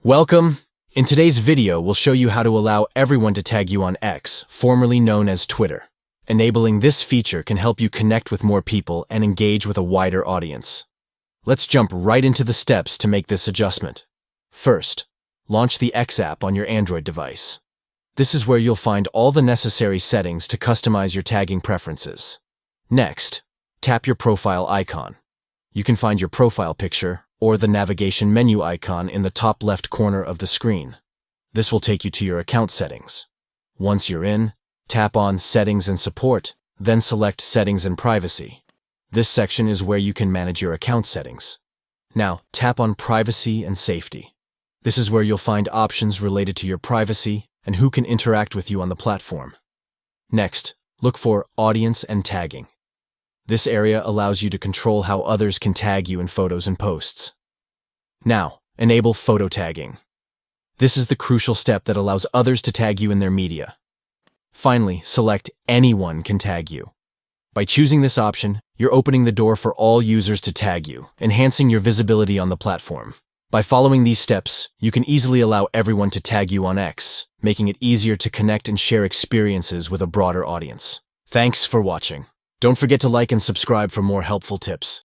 Welcome! In today's video, we'll show you how to allow everyone to tag you on X, formerly known as Twitter. Enabling this feature can help you connect with more people and engage with a wider audience. Let's jump right into the steps to make this adjustment. First, launch the X app on your Android device. This is where you'll find all the necessary settings to customize your tagging preferences. Next, tap your profile icon. You can find your profile picture or the navigation menu icon in the top left corner of the screen. This will take you to your account settings. Once you're in, tap on Settings and Support, then select Settings and Privacy. This section is where you can manage your account settings. Now, tap on Privacy and Safety. This is where you'll find options related to your privacy and who can interact with you on the platform. Next, look for Audience and Tagging. This area allows you to control how others can tag you in photos and posts. Now, enable photo tagging. This is the crucial step that allows others to tag you in their media. Finally, select Anyone can tag you. By choosing this option, you're opening the door for all users to tag you, enhancing your visibility on the platform. By following these steps, you can easily allow everyone to tag you on X, making it easier to connect and share experiences with a broader audience. Thanks for watching. Don't forget to like and subscribe for more helpful tips.